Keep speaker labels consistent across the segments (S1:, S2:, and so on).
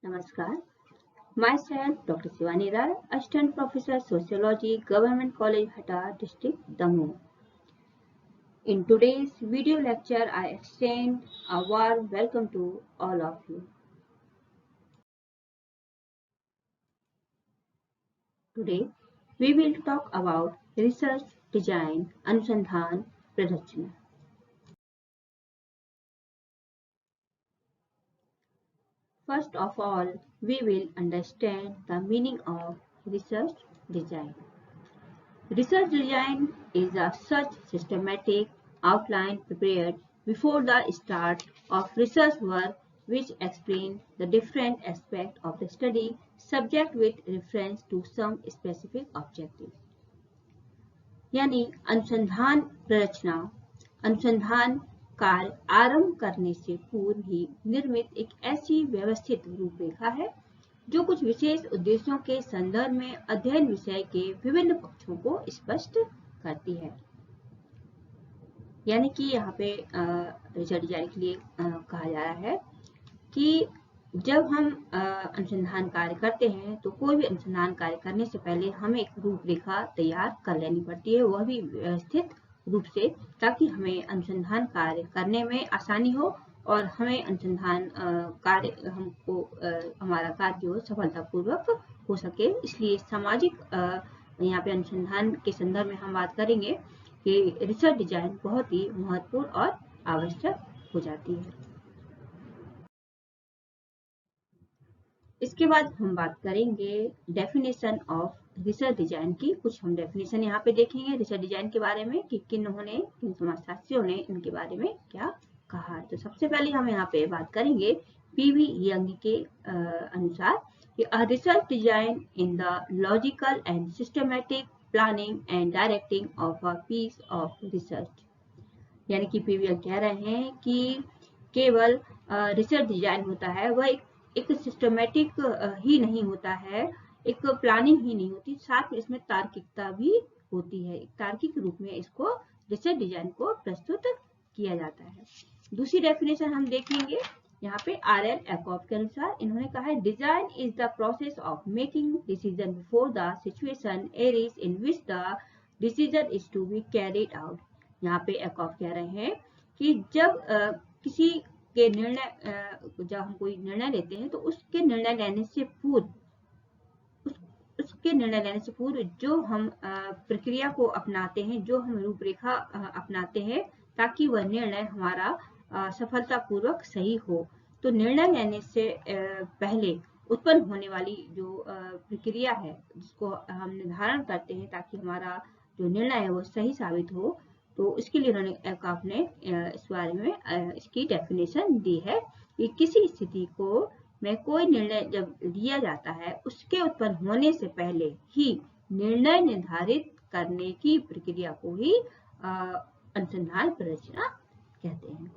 S1: Namaskar. Myself, Dr. Shivani Rai, Assistant Professor Sociology, Government College, Hata, District, Damoh. In today's video lecture, I extend a warm welcome to all of you. Today, we will talk about research design, Anusandhan, Pradharshana. First of all, we will understand the meaning of research design. Research design is a such systematic outline prepared before the start of research work which explains the different aspects of the study subject with reference to some specific objective. यानी अनुसंधान प्ररचना अनुसंधान कार्य आरंभ करने से पूर्व ही निर्मित एक ऐसी व्यवस्थित रूपरेखा है जो कुछ विशेष उद्देश्यों के संदर्भ में अध्ययन विषय के विभिन्न पक्षों को स्पष्ट करती है। यानी कि यहाँ पे रिसर्च डिजाइन के लिए कहा जा रहा है कि जब हम अनुसंधान कार्य करते हैं तो कोई भी अनुसंधान कार्य करने से पहले हमें एक रूपरेखा तैयार कर लेनी पड़ती है, वह भी व्यवस्थित रूप से, ताकि हमें अनुसंधान कार्य करने में आसानी हो और हमें अनुसंधान कार्य हमारा कार्य जो सफलतापूर्वक हो सके। इसलिए सामाजिक यहाँ पे अनुसंधान के संदर्भ में हम बात करेंगे कि रिसर्च डिजाइन बहुत ही महत्वपूर्ण और आवश्यक हो जाती है। इसके बाद हम बात करेंगे डेफिनेशन ऑफ रिसर्च डिजाइन की। कुछ हम डेफिनेशन यहाँ पे देखेंगे रिसर्च डिजाइन के बारे में कि किन समाजशास्त्रियों ने इनके बारे में क्या कहा। तो सबसे पहले हम यहाँ पे बात करेंगे पीवी यंग के अनुसार कि research design in the logical and systematic planning and directing of a piece of research. यानी कि पीवी यंग कह रहे हैं कि केवल रिसर्च डिजाइन होता है वह एक सिस्टमैटिक ही नहीं होता है, एक प्लानिंग ही नहीं होती, साथ में इसमें तार्किकता भी होती है। एक तार्किक रूप में इसको रिसर्च डिजाइन को प्रस्तुत किया जाता है। दूसरी डेफिनेशन हम देखेंगे यहाँ पे आर.एल. एकॉफ के अनुसार। इन्होंने कहा है design is the process of making decision before the situation arise in which the decision is to be carried out. यहाँ पे एकॉफ कह रहे हैं कि जब किसी के जब हम कोई निर्णय लेते हैं तो उसके निर्णय लेने से पूर्व जो हम प्रक्रिया को अपनाते हैं, जो हम रूपरेखा अपनाते हैं ताकि वह निर्णय हमारा सफलतापूर्वक सही हो। तो निर्णय लेने से पहले उत्पन्न होने वाली जो प्रक्रिया है जिसको हम निर्धारण करते हैं ताकि हमारा जो निर्णय है वो सही साबित हो, तो इसके लिए उन्होंने एकॉफ ने इस बारे में इसकी डेफिनेशन दी है कि किसी स्थिति को में कोई निर्णय जब लिया जाता है उसके उत्पन्न होने से पहले ही निर्णय निर्धारित करने की प्रक्रिया को ही अनुसंधान प्ररचना कहते हैं।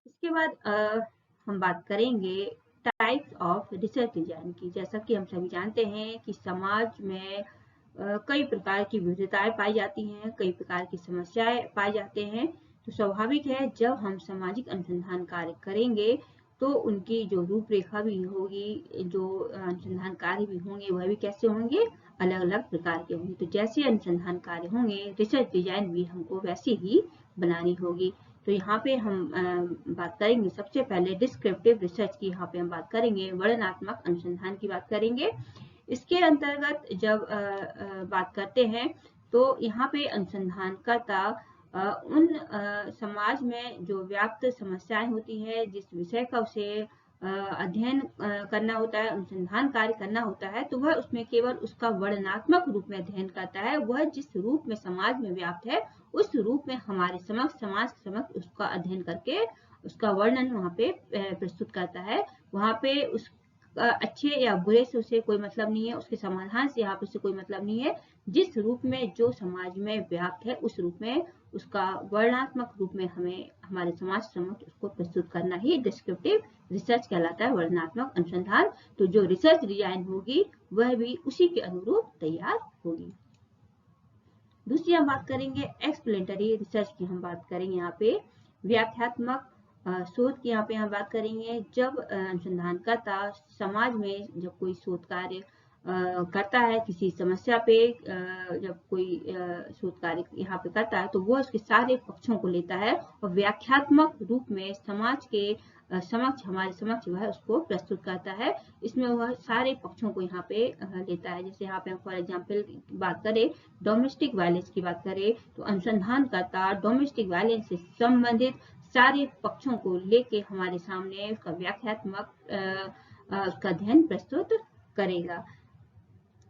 S1: इसके बाद हम बात करेंगे टाइप्स ऑफ रिसर्च डिजाइन की। जैसा कि हम सभी जानते हैं कि समाज में कई प्रकार की विविधताएं पाई जाती हैं, कई प्रकार की समस्याएं पाए जाते हैं। तो स्वाभाविक है जब हम सामाजिक अनुसंधान कार्य करेंगे तो उनकी जो रूपरेखा भी होगी, जो अनुसंधान कार्य भी होंगे वह भी कैसे होंगे, अलग अलग प्रकार के होंगे। तो जैसे अनुसंधान कार्य होंगे रिसर्च डिजाइन भी हमको वैसे ही बनानी होगी। तो यहाँ पे हम बात करेंगे सबसे पहले डिस्क्रिप्टिव रिसर्च की। यहाँ पे हम बात करेंगे वर्णनात्मक अनुसंधान की बात करेंगे। इसके अंतर्गत जब बात करते हैं तो यहाँ पे अनुसंधानकर्ता उन समाज में जो व्याप्त समस्याएं होती है, जिस विषय का उसे अध्ययन करना होता है, अनुसंधान कार्य करना होता है, तो वह उसमें केवल उसका वर्णनात्मक रूप में अध्ययन करता है। वह जिस रूप में समाज में व्याप्त है उस रूप में हमारे समाज के समक्ष उसका अध्ययन करके उसका वर्णन वहाँ पे प्रस्तुत करता है। वहाँ पे उस अच्छे या बुरे से उसे कोई मतलब नहीं है, उसके समाधान से यहाँ पे उसे कोई मतलब नहीं है। जिस रूप में जो समाज में व्याप्त है उस रूप में उसका वर्णनात्मक रूप में हमें हमारे समाज समक्ष उसको प्रस्तुत करना ही डिस्क्रिप्टिव रिसर्च कहलाता है, वर्णनात्मक अनुसंधान। तो जो रिसर्च डिजाइन होगी वह भी उसी के अनुरूप तैयार होगी। दूसरी हम बात करेंगे एक्सप्लेनेटरी रिसर्च की। हम बात करेंगे यहाँ पे व्याख्यात्मक शोध की यहाँ पे हम बात करेंगे। जब अनुसंधानकर्ता समाज में जब कोई शोध कार्य करता है किसी समस्या पे, जब कोई शोध कार्य यहाँ पे करता है तो वो उसके सारे पक्षों को लेता है और व्याख्यात्मक रूप में समाज के समक्ष, हमारे समक्ष वह उसको प्रस्तुत करता है। इसमें वह सारे पक्षों को यहाँ पे लेता है। जैसे यहाँ पे फॉर एग्जाम्पल बात करें, डोमेस्टिक वायलेंस की बात करें, तो अनुसंधानकर्ता डोमेस्टिक वायलेंस से संबंधित सारे पक्षों को लेके हमारे सामने उसका व्याख्यात्मक उसका अध्ययन प्रस्तुत करेगा।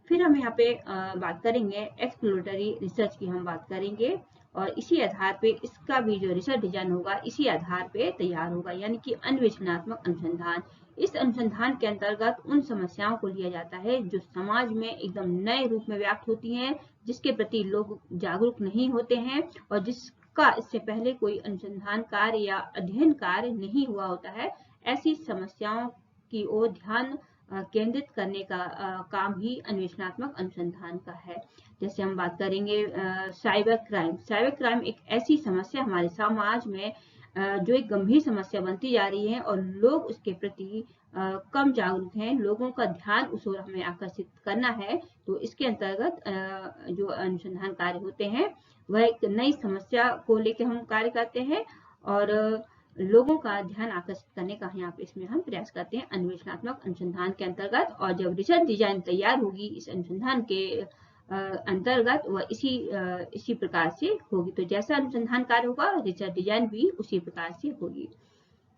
S1: फिर हम यहाँ पे बात करेंगे एक्सप्लोरेटरी रिसर्च की हम बात करेंगे, और इसी आधार पे इसका भी जो रिसर्च डिजाइन होगा इसी आधार पे तैयार होगा, यानी कि अन्वेषणात्मक अनुसंधान। इस अनुसंधान के अंतर्गत उन समस्याओं को लिया जाता है जो समाज में एकदम नए रूप में व्याप्त होती हैं, जिसके प्रति लोग जागरूक नहीं होते हैं और जिसका इससे पहले कोई अनुसंधान कार्य या अध्ययन कार्य नहीं हुआ होता है। ऐसी समस्याओं की ओर ध्यान केंद्रित करने का काम ही अन्वेषणात्मक अनुसंधान का है। जैसे हम बात करेंगे साइबर क्राइम। साइबर क्राइम एक ऐसी समस्या हमारे समाज में जो एक गंभीर समस्या बनती जा रही है और लोग उसके प्रति कम जागरूक हैं। लोगों का ध्यान उस ओर हमें आकर्षित करना है, तो इसके अंतर्गत जो अनुसंधान कार्य होते हैं वह एक नई समस्या को लेकर हम कार्य करते हैं और लोगों का ध्यान आकर्षित करने का यहाँ पे इसमें हम प्रयास करते हैं अन्वेषणात्मक अनुसंधान के अंतर्गत। और जब रिसर्च डिजाइन तैयार होगी इस अनुसंधान के अंतर्गत वह इसी प्रकार से होगी। तो जैसा अनुसंधान कार्य होगा रिसर्च डिजाइन भी उसी प्रकार से होगी।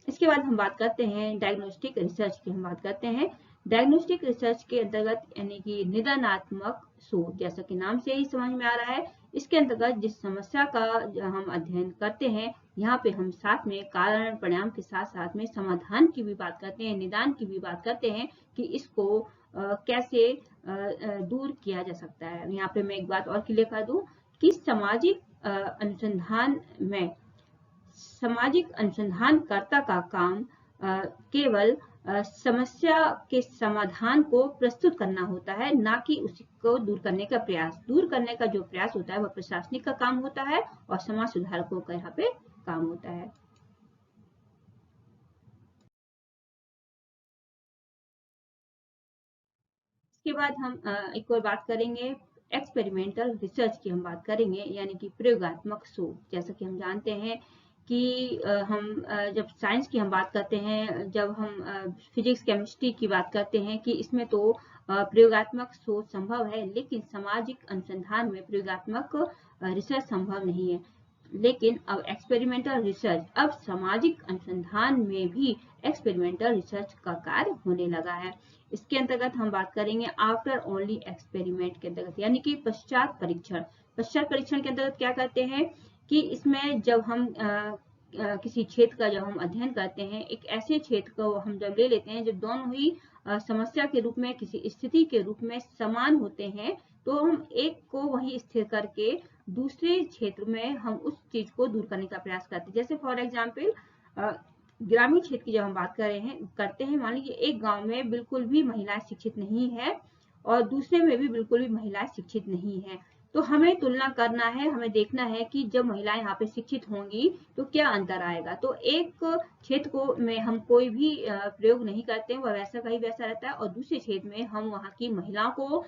S1: इसके बाद हम बात करते हैं डायग्नोस्टिक रिसर्च की हम बात करते हैं। डायग्नोस्टिक रिसर्च के अंतर्गत यानी कि निदानात्मक शोध, जैसा कि नाम से ही समझ में आ रहा है, इसके अंतर्गत जिस समस्या का हम अध्ययन करते हैं यहाँ पे हम साथ में कारण परिणाम के साथ साथ में समाधान की भी बात करते हैं, निदान की भी बात करते हैं कि इसको कैसे दूर किया जा सकता है। यहाँ पे मैं एक बात और क्लियर कर दूं कि सामाजिक अनुसंधानकर्ता का काम केवल समस्या के समाधान को प्रस्तुत करना होता है, ना कि उसको दूर करने का प्रयास। दूर करने का जो प्रयास होता है वह प्रशासनिक का काम होता है और समाज सुधारकों का यहाँ पे काम होता है। इसके बाद हम एक और बात करेंगे एक्सपेरिमेंटल रिसर्च की हम बात करेंगे, यानी कि प्रयोगात्मक शोध। जैसा कि हम जानते हैं कि हम जब साइंस की हम बात करते हैं, जब हम फिजिक्स केमिस्ट्री की बात करते हैं कि इसमें तो प्रयोगात्मक शोध संभव है, लेकिन सामाजिक अनुसंधान में प्रयोगात्मक रिसर्च संभव नहीं है। लेकिन अब एक्सपेरिमेंटल रिसर्च, अब सामाजिक अनुसंधान में भी एक्सपेरिमेंटल रिसर्च का कार्य होने लगा है। इसके अंतर्गत हम बात करेंगे आफ्टर ओनली एक्सपेरिमेंट के अंतर्गत, यानी कि पश्चात परीक्षण। पश्चात परीक्षण के अंतर्गत क्या करते हैं कि इसमें जब हम किसी क्षेत्र का जब हम अध्ययन करते हैं, एक ऐसे क्षेत्र को हम जब ले लेते हैं जब दोनों ही समस्या के रूप में, किसी स्थिति के रूप में समान होते हैं, तो हम एक को वही स्थिर करके दूसरे क्षेत्र में हम उस चीज को दूर करने का प्रयास करते हैं। जैसे फॉर एग्जाम्पल ग्रामीण क्षेत्र की जब हम बात करते हैं, मान लीजिए एक गांव में बिल्कुल भी महिलाएं शिक्षित नहीं है और दूसरे में भी बिल्कुल भी महिलाएं शिक्षित नहीं है, तो हमें तुलना करना है, हमें देखना है कि जब महिलाएं यहाँ पे शिक्षित होंगी तो क्या अंतर आएगा। तो एक क्षेत्र को में हम कोई भी प्रयोग नहीं करते हैं, वह वैसा का ही वैसा रहता है, और दूसरे क्षेत्र में हम वहाँ की महिलाओं को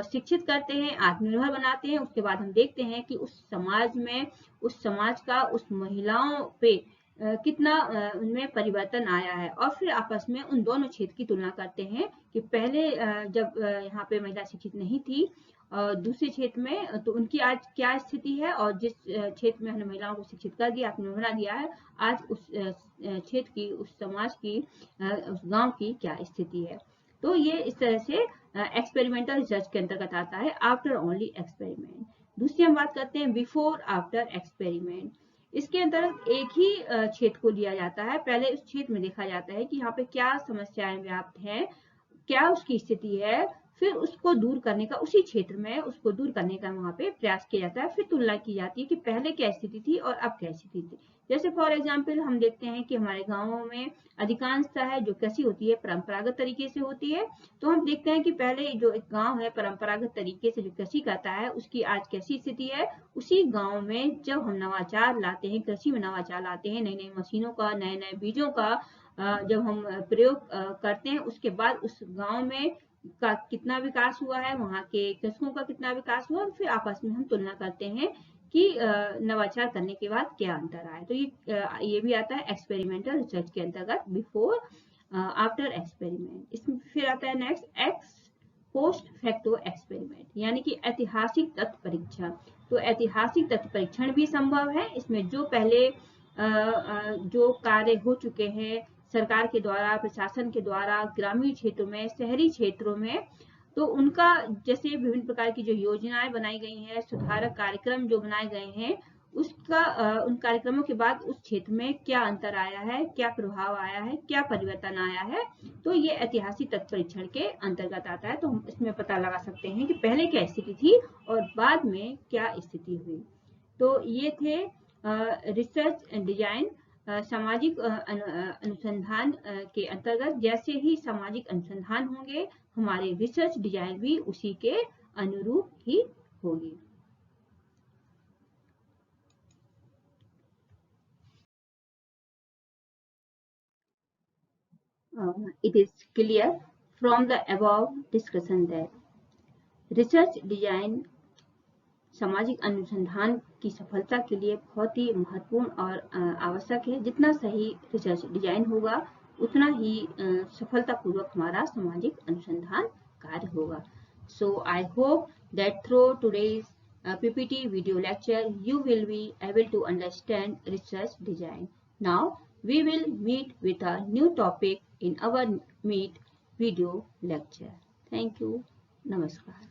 S1: शिक्षित करते हैं, आत्मनिर्भर बनाते हैं। उसके बाद हम देखते हैं कि उस समाज में, उस समाज का उस महिलाओं पे कितना उनमें परिवर्तन आया है, और फिर आपस में उन दोनों क्षेत्र की तुलना करते हैं कि पहले जब यहाँ पे महिला शिक्षित नहीं थी दूसरे क्षेत्र में, तो उनकी आज क्या स्थिति है, और जिस क्षेत्र में हमने महिलाओं को शिक्षित कर दिया, आत्मनिर्भर बना दिया है, आज उस क्षेत्र की, उस समाज की, उस गांव की क्या स्थिति है। तो ये इस तरह से एक्सपेरिमेंटल रिसर्च के अंतर्गत आता है आफ्टर ओनली एक्सपेरिमेंट। दूसरी हम बात करते हैं बिफोर आफ्टर एक्सपेरिमेंट। इसके अंतर्गत एक ही क्षेत्र को लिया जाता है, पहले उस क्षेत्र में देखा जाता है कि यहाँ पे क्या समस्याएं व्याप्त हैं, क्या उसकी स्थिति है, फिर उसको दूर करने का, उसी क्षेत्र में उसको दूर करने का वहाँ पे प्रयास किया जाता है। फिर तुलना की जाती है कि पहले क्या स्थिति थी और अब क्या स्थिति थी। जैसे फॉर एग्जाम्पल हम देखते हैं कि हमारे गाँवों में अधिकांशतः जो कृषि होती है परंपरागत तरीके से होती है। तो हम देखते हैं कि पहले जो एक गाँव है परंपरागत तरीके से जो कृषि करता है उसकी आज कैसी स्थिति है। उसी गाँव में जब हम नवाचार लाते हैं, कृषि में नवाचार लाते हैं, नई नई मशीनों का, नए नए बीजों का जब हम प्रयोग करते हैं, उसके बाद उस गाँव में का कितना विकास हुआ है, वहाँ के कृषकों का कितना विकास हुआ, फिर आपस में हम तुलना करते हैं कि नवाचार करने के बाद क्या अंतर आया। तो ये भी आता है एक्सपेरिमेंटल रिसर्च के अंतर्गत, बिफोर आफ्टर एक्सपेरिमेंट। इसमें फिर आता है next x post facto experiment, यानी कि ऐतिहासिक तथ्य परीक्षण। तो ऐतिहासिक तथ्य परीक्षण भी संभव है। इसमें जो पहले जो कार्य हो चुके हैं सरकार के द्वारा, प्रशासन के द्वारा, ग्रामीण क्षेत्रों में, शहरी क्षेत्रों में, तो उनका जैसे विभिन्न प्रकार की जो योजनाएं बनाई गई हैं, सुधारक कार्यक्रम जो बनाए गए हैं, उसका उन कार्यक्रमों के बाद उस क्षेत्र में क्या अंतर आया है, क्या प्रभाव आया है, क्या परिवर्तन आया है, तो ये ऐतिहासिक तथ्य परीक्षण के अंतर्गत आता है। तो हम इसमें पता लगा सकते हैं कि पहले क्या स्थिति थी और बाद में क्या स्थिति हुई। तो ये थे रिसर्च डिजाइन सामाजिक अनुसंधान के अंतर्गत। जैसे ही सामाजिक अनुसंधान होंगे, हमारे रिसर्च डिजाइन भी उसी के अनुरूप ही होगी। It is clear from the above discussion that research design सामाजिक अनुसंधान की सफलता के लिए बहुत ही महत्वपूर्ण और आवश्यक है। जितना सही रिसर्च डिजाइन होगा उतना ही सफलतापूर्वक हमारा सामाजिक अनुसंधान कार्य होगा। So I hope that through today's PPT video lecture you will be able to understand research design. Now we will meet with a new topic in our meet video lecture. Thank you. Namaskar.